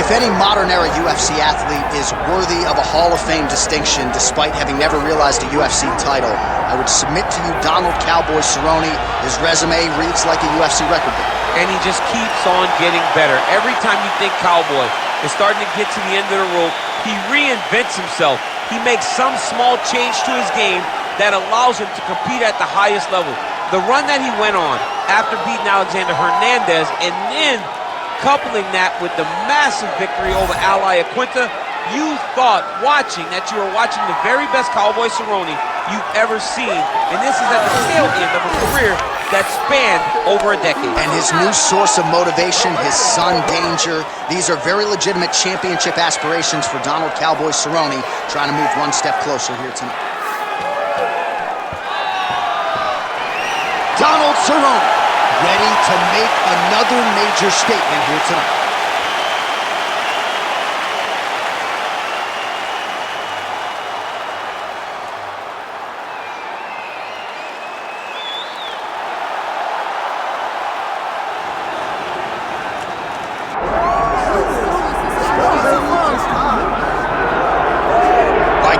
If any modern-era UFC athlete is worthy of a Hall of Fame distinction, despite having never realized a UFC title, I would submit to you Donald "Cowboy" Cerrone. His resume reads like a UFC record book. And he just keeps on getting better. Every time you think Cowboy is starting to get to the end of the rope, he reinvents himself. He makes some small change to his game that allows him to compete at the highest level. The run that he went on after beating Alexander Hernandez and then coupling that with the massive victory over Al Iaquinta, you thought watching that you were watching the very best Cowboy Cerrone you've ever seen, and this is at the tail end of a career that spanned over a decade. And his new source of motivation, his son Danger, these are very legitimate championship aspirations for Donald "Cowboy" Cerrone, trying to move one step closer here tonight. Donald Cerrone, ready to make another major statement here tonight.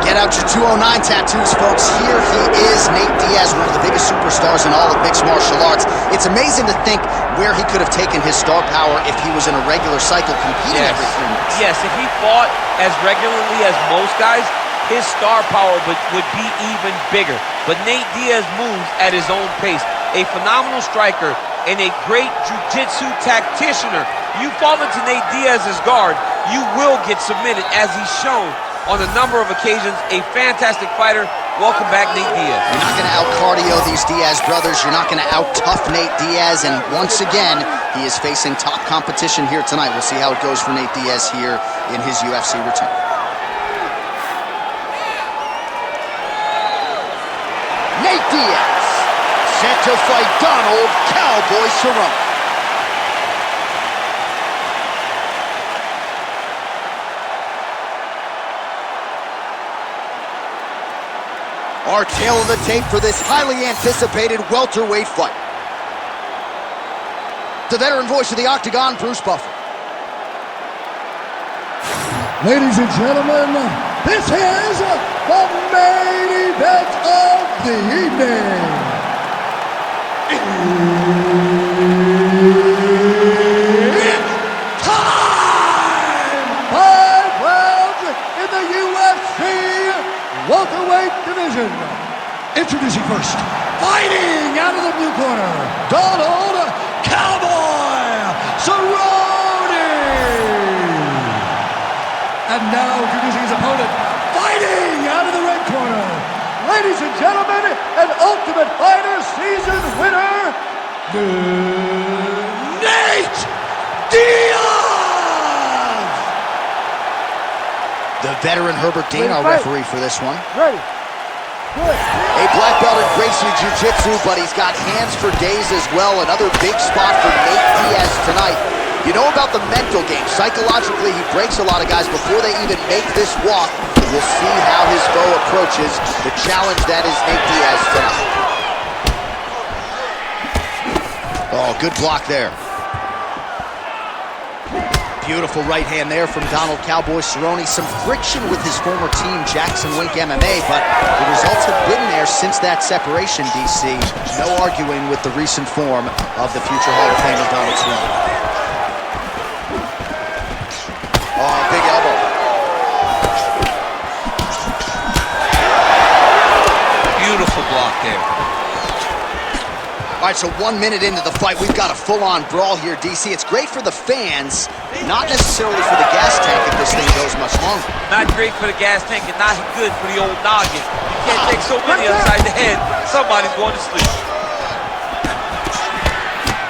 Get out your 209 tattoos, folks. Here he is, Nate Diaz, one of the biggest superstars in all of mixed martial arts. It's amazing to think where he could have taken his star power if he was in a regular cycle competing every 3 months. Yes, if he fought as regularly as most guys, his star power would be even bigger. But Nate Diaz moves at his own pace. A phenomenal striker and a great jiu-jitsu tacticianer. You fall into Nate Diaz's guard, you will get submitted, as he's shown on a number of occasions. A fantastic fighter. Welcome back, Nate Diaz. You're not going to out-cardio these Diaz brothers. You're not going to out-tough Nate Diaz. And once again, he is facing top competition here tonight. We'll see how it goes for Nate Diaz here in his UFC return. Nate Diaz, set to fight Donald "Cowboy" Cerrone. Our tail of the tape for this highly anticipated welterweight fight. The veteran voice of the Octagon, Bruce Buffer. Ladies and gentlemen, this is the main event of the evening. It's time! 5 rounds in the UFC welterweight division. Introducing first, fighting out of the blue corner, Donald "Cowboy" Cerrone. And now introducing his opponent, fighting out of the red corner, ladies and gentlemen, an Ultimate Fighter season winner, Nate Diaz. The veteran Herbert Dean, our referee for this one. Ready. Good. A black belt in Gracie Jiu-Jitsu, but he's got hands for days as well. Another big spot for Nate Diaz tonight. You know about the mental game. Psychologically, he breaks a lot of guys before they even make this walk. We'll see how his foe approaches the challenge that is Nate Diaz tonight. Oh, good block there. Beautiful right hand there from Donald "Cowboy" Cerrone. Some friction with his former team, Jackson Wink MMA, but the results have been there since that separation, DC. No arguing with the recent form of the future Hall of Famer Donald Cerrone. Oh, big elbow. Beautiful block there. All right, so 1 minute into the fight, we've got a full-on brawl here, DC. It's great for the fans, not necessarily for the gas tank if this thing goes much longer. Not great for the gas tank and not good for the old noggin. You can't take so many upside the head, somebody's going to sleep.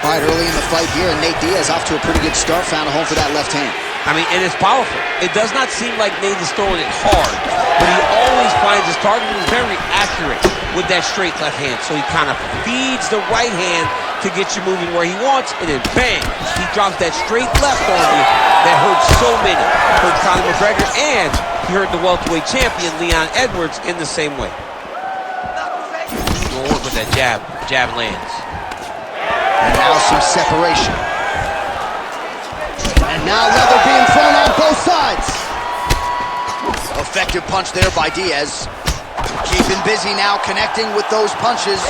All right, early in the fight here, and Nate Diaz off to a pretty good start, found a home for that left hand. I mean, it is powerful. It does not seem like Nate is throwing it hard, but he always finds his target is very accurate with that straight left hand. So he kind of feeds the right hand to get you moving where he wants, and then bang, he drops that straight left on you that hurts so many. Hurt Conor McGregor, and he hurt the welterweight champion Leon Edwards in the same way. Gonna work with that jab. Jab lands. And now some separation. And Now leather being thrown on both sides. Effective punch there by Diaz. Keeping busy now, connecting with those punches.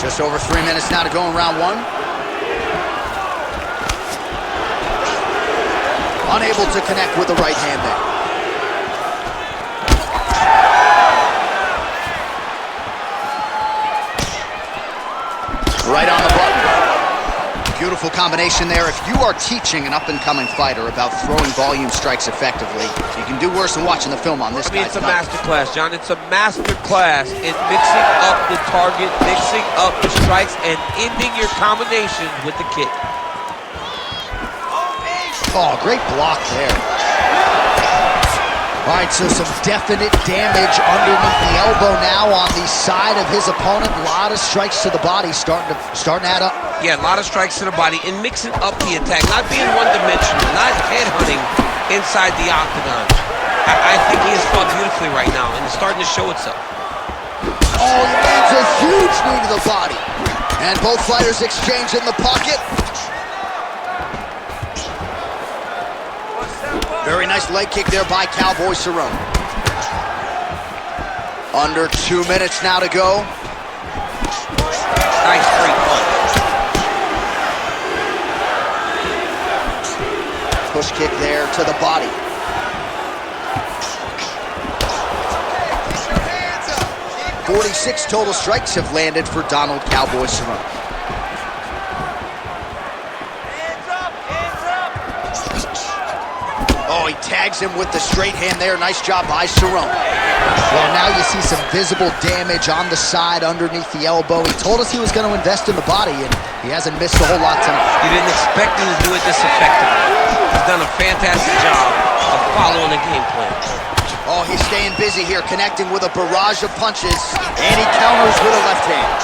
Just over 3 minutes now to go in round one. Unable to connect with the right hand there. Right on the button. Beautiful combination there. If you are teaching an up-and-coming fighter about throwing volume strikes effectively, you can do worse than watching the film on this guy. It's a master class, John. It's a master class in mixing up the target, mixing up the strikes, and ending your combinations with the kick. Oh, great block there. All right, so some definite damage underneath the elbow now on the side of his opponent. A lot of strikes to the body starting to add up. Yeah, a lot of strikes to the body and mixing up the attack, not being one-dimensional, not headhunting inside the octagon. I think he has fought beautifully right now, and it's starting to show itself. Oh, he lands a huge knee to the body. And both fighters exchange in the pocket. Very nice leg kick there by Cowboy Cerrone. Under 2 minutes now to go. Nice straight punch. Push kick there to the body. Keep your hands up. 46 total strikes have landed for Donald Cowboy Cerrone. Oh, he tags him with the straight hand there. Nice job by Cerrone. Well, now you see some visible damage on the side underneath the elbow. He told us he was going to invest in the body, and he hasn't missed a whole lot tonight. You didn't expect him to do it this effectively. He's done a fantastic job of following the game plan. Oh, he's staying busy here, connecting with a barrage of punches, and he counters with a left hand.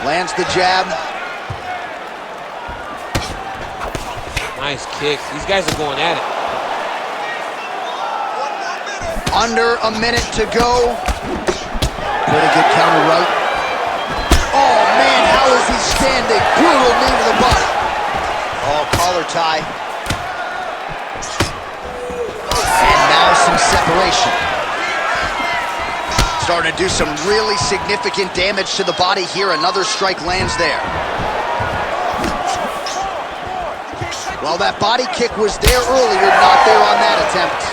Lands the jab. Nice kicks. These guys are going at it. Under a minute to go. Pretty good counter right. Oh, man, how is he standing? Brutal knee to the body. Oh, collar tie. And now some separation. Starting to do some really significant damage to the body here. Another strike lands there. Well, that body kick was there earlier, not there on that attempt.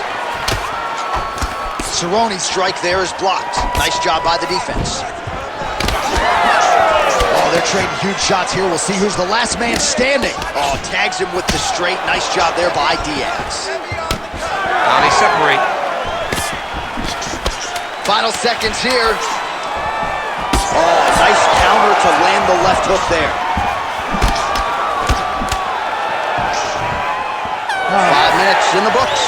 Cerrone's strike there is blocked. Nice job by the defense. Oh, they're trading huge shots here. We'll see who's the last man standing. Oh, tags him with the straight. Nice job there by Diaz. Now they separate. Final seconds here. Oh, nice counter to land the left hook there. 5 minutes in the books.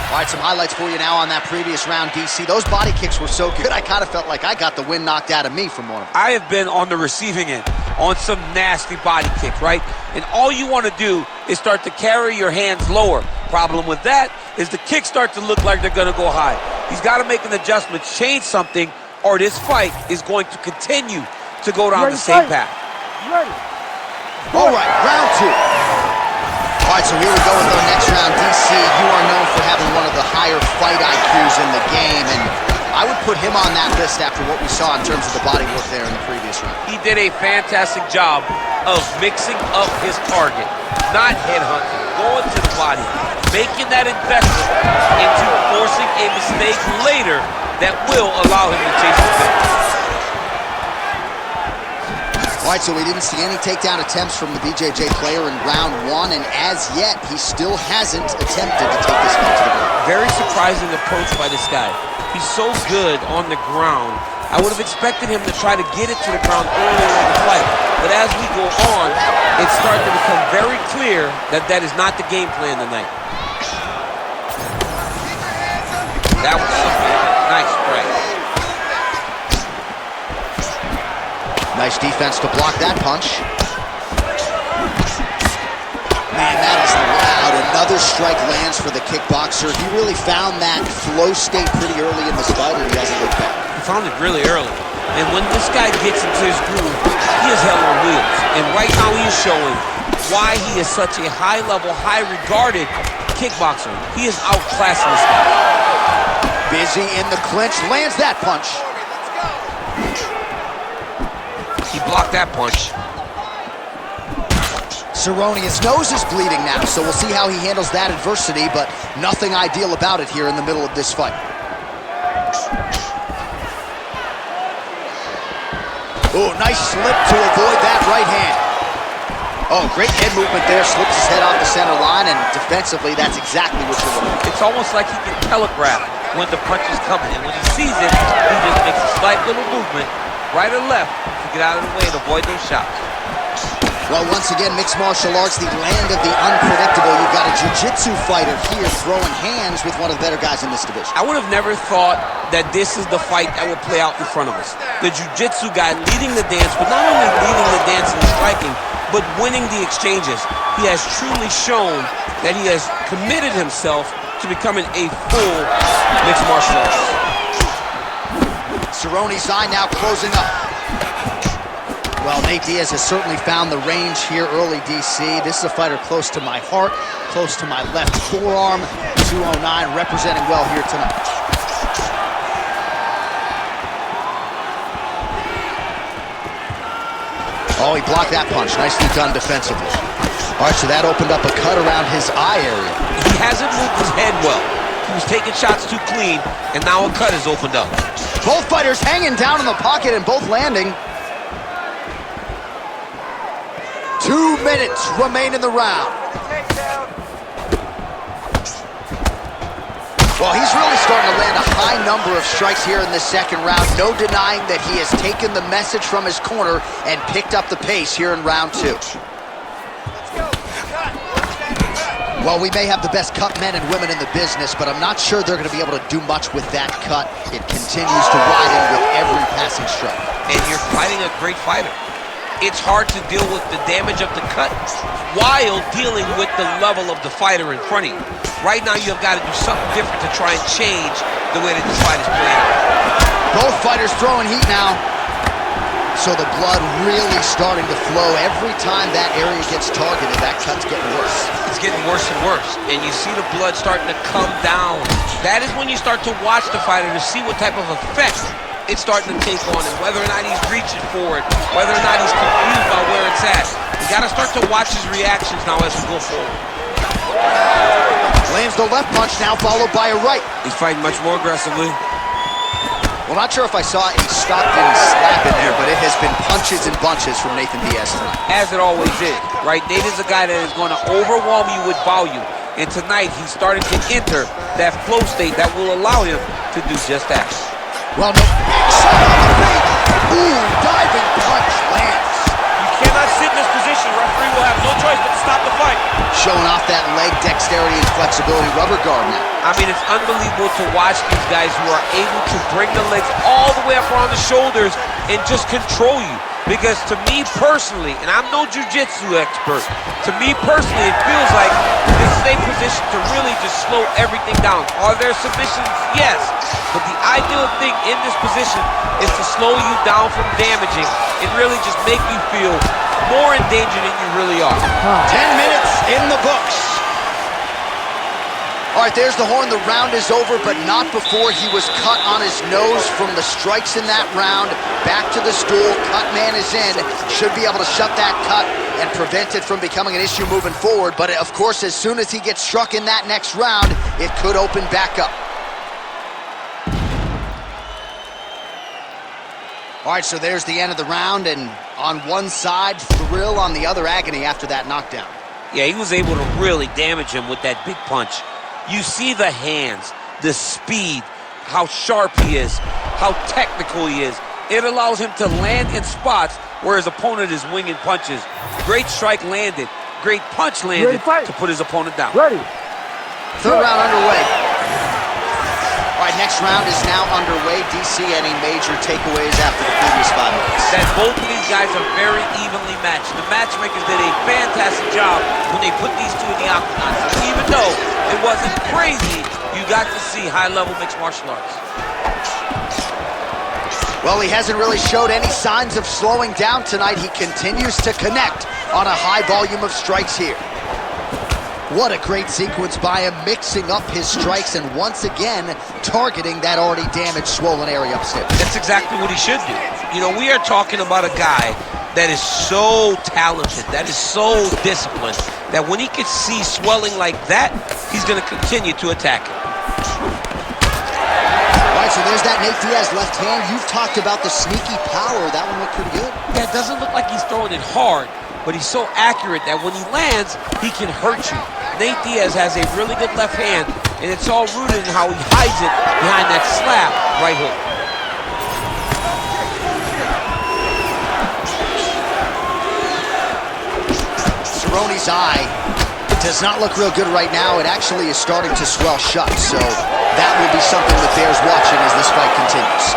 All right, some highlights for you now on that previous round, DC. Those body kicks were so good, I kind of felt like I got the wind knocked out of me from one of them. I have been on the receiving end on some nasty body kicks, right? And all you want to do is start to carry your hands lower. Problem with that is the kicks start to look like they're going to go high. He's got to make an adjustment, change something, or this fight is going to continue to go down the same path. Ready. All right, round two. All right, so here we go with our next round. DC, you are known for having one of the higher fight IQs in the game, and I would put him on that list after what we saw in terms of the body work there in the previous round. He did a fantastic job of mixing up his target, not headhunting, going to the body, making that investment into forcing a mistake later that will allow him to chase the finish. All right, so we didn't see any takedown attempts from the BJJ player in round one, and as yet, he still hasn't attempted to take this fight to the ground. Very surprising approach by this guy. He's so good on the ground. I would have expected him to try to get it to the ground earlier in the fight. But as we go on, it's starting to become very clear that that is not the game plan tonight. That was something. Nice strike. Nice defense to block that punch. Man, that is loud. Another strike lands for the kickboxer. He really found that flow state pretty early in this fight, and he hasn't looked back. He found it really early. And when this guy gets into his groove, he is hell on wheels. And right now he is showing why he is such a high-level, high-regarded kickboxer. He is outclassing this guy. Busy in the clinch, lands that punch. He blocked that punch. Cerrone, his nose is bleeding now, so we'll see how he handles that adversity, but nothing ideal about it here in the middle of this fight. Oh, nice slip to avoid that right hand. Oh, great head movement there, slips his head off the center line, and defensively, that's exactly what you're looking for. It's almost like he can telegraph when the punch is coming, and when he sees it, he just makes a slight little movement, right or left, to get out of the way and avoid those shots. Well, once again, mixed martial arts, the land of the unpredictable. You've got a jiu-jitsu fighter here throwing hands with one of the better guys in this division. I would have never thought that this is the fight that would play out in front of us. The jiu-jitsu guy leading the dance, but not only leading the dance and striking, but winning the exchanges. He has truly shown that he has committed himself to becoming a full mixed martial artist. Cerrone's eye now closing up. Well, Nate Diaz has certainly found the range here early, DC. This is a fighter close to my heart, close to my left forearm. 209 representing well here tonight. Oh, he blocked that punch. Nicely done defensively. All right, so that opened up a cut around his eye area. He hasn't moved his head well. He was taking shots too clean, and now a cut has opened up. Both fighters hanging down in the pocket and both landing. 2 minutes remain in the round. Well, he's really starting to land a high number of strikes here in this second round. No denying that he has taken the message from his corner and picked up the pace here in round 2. Well, we may have the best cut men and women in the business, but I'm not sure they're going to be able to do much with that cut. It continues to widen with every passing strike. And you're fighting a great fighter. It's hard to deal with the damage of the cut while dealing with the level of the fighter in front of you. Right now, you've got to do something different to try and change the way that this fight is playing. Both fighters throwing heat now. So the blood really starting to flow. Every time that area gets targeted, that cut's getting worse. It's getting worse and worse, and you see the blood starting to come down. That is when you start to watch the fighter to see what type of effect it's starting to take on him, whether or not he's reaching for it, whether or not he's confused by where it's at. You got to start to watch his reactions now as we go forward. Lands the left punch now, followed by a right. He's fighting much more aggressively. Well, not sure if I saw a Stockton slap in there, but it has been punches and bunches from Nathan Diaz tonight. As it always is, right? Nate is a guy that is going to overwhelm you with volume. And tonight, he's starting to enter that flow state that will allow him to do just that. Well, no, shot on the feet. Ooh, diving punch lands. You cannot sit in this position. Referee will have no choice but to stop the fight. Showing off that leg dexterity and flexibility. Rubber guard now. I mean, it's unbelievable to watch these guys who are able to bring the legs all the way up around the shoulders and just control you. Because to me personally, and I'm no jiu-jitsu expert, to me personally, it feels like this is a position to really just slow everything down. Are there submissions? Yes. But the ideal thing in this position is to slow you down from damaging and really just make you feel more in danger than you really are. 10 minutes in the books. All right, there's the horn. The round is over, but not before he was cut on his nose from the strikes in that round. Back to the stool. Cut man is in. Should be able to shut that cut and prevent it from becoming an issue moving forward. But, of course, as soon as he gets struck in that next round, it could open back up. All right, so there's the end of the round, and on one side, thrill, on the other, agony after that knockdown. Yeah, he was able to really damage him with that big punch. You see the hands, the speed, how sharp he is, how technical he is. It allows him to land in spots where his opponent is winging punches. Great strike landed, great punch landed to put his opponent down. Ready. Third round underway. All right, next round is now underway. DC, any major takeaways after the previous 5 minutes? That both of these guys are very evenly matched. The matchmakers did a fantastic job when they put these two in the octagon. So even though it wasn't crazy, you got to see high-level mixed martial arts. Well, he hasn't really showed any signs of slowing down tonight. He continues to connect on a high volume of strikes here. What a great sequence by him, mixing up his strikes and once again targeting that already damaged, swollen area upstairs. That's exactly what he should do. You know, we are talking about a guy that is so talented, that is so disciplined, that when he can see swelling like that, he's going to continue to attack it. All right, so there's that Nate Diaz left hand. You've talked about the sneaky power. That one looked pretty good. Yeah, it doesn't look like he's throwing it hard, but he's so accurate that when he lands, he can hurt you. Nate Diaz has a really good left hand, and it's all rooted in how he hides it behind that slap right hook. Cerrone's eye does not look real good right now. It actually is starting to swell shut, so that will be something that bears watching as this fight continues.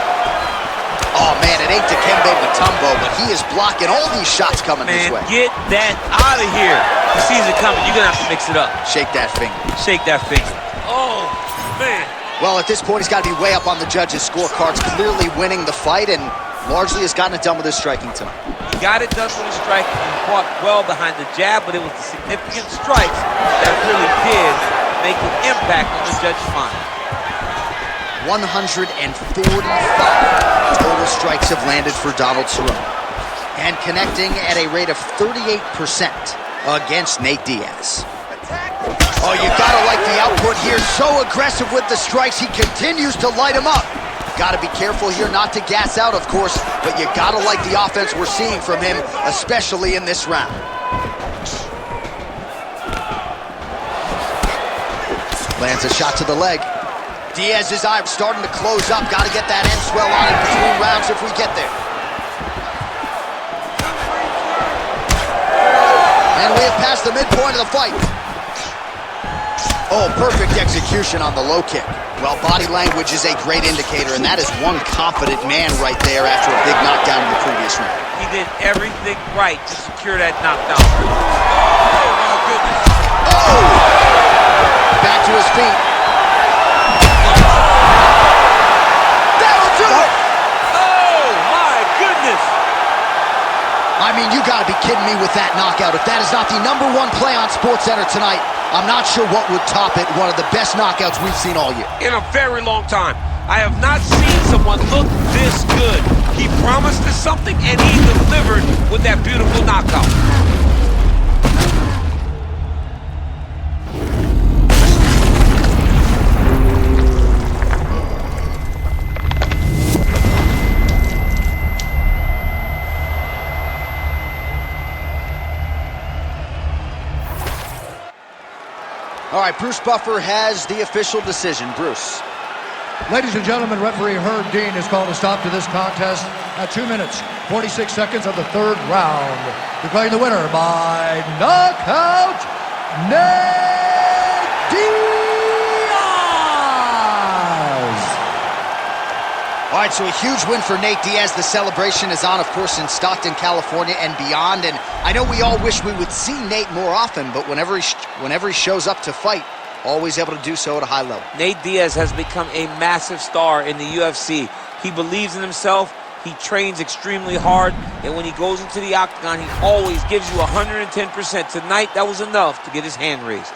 Oh, man, it ain't Dikembe Mutombo, but he is blocking all these shots coming his way. Get that out of here. He sees it coming. You're going to have to mix it up. Shake that finger. Shake that finger. Oh, man. Well, at this point, he's got to be way up on the judges' scorecards, clearly winning the fight, and largely has gotten it done with his striking tonight. He got it done with his striking. He fought well behind the jab, but it was the significant strikes that really did make an impact on the judge's mind. 145 total strikes have landed for Donald Cerrone, and connecting at a rate of 38% against Nate Diaz. Oh, you gotta like the output here. So aggressive with the strikes. He continues to light him up. Gotta be careful here not to gas out, of course, but you gotta like the offense we're seeing from him, especially in this round. Lands a shot to the leg. Diaz's eye starting to close up. Got to get that end swell on it between rounds if we get there. And we have passed the midpoint of the fight. Oh, perfect execution on the low kick. Well, body language is a great indicator, and that is one confident man right there after a big knockdown in the previous round. He did everything right to secure that knockdown. Oh, my goodness. Oh! Back to his feet. I mean, you gotta be kidding me with that knockout. If that is not the #1 play on SportsCenter tonight, I'm not sure what would top it. One of the best knockouts we've seen all year. In a very long time. I have not seen someone look this good. He promised us something, and he delivered with that beautiful knockout. All right, Bruce Buffer has the official decision. Bruce. Ladies and gentlemen, referee Herb Dean has called a stop to this contest at 2 minutes, 46 seconds of the third round. Declaring the winner by knockout, Nate Diaz! All right, so a huge win for Nate Diaz. The celebration is on, of course, in Stockton, California and beyond. And I know we all wish we would see Nate more often, but whenever he shows up to fight, always able to do so at a high level. Nate Diaz has become a massive star in the UFC. He believes in himself, he trains extremely hard, and when he goes into the octagon, he always gives you 110%. Tonight, that was enough to get his hand raised.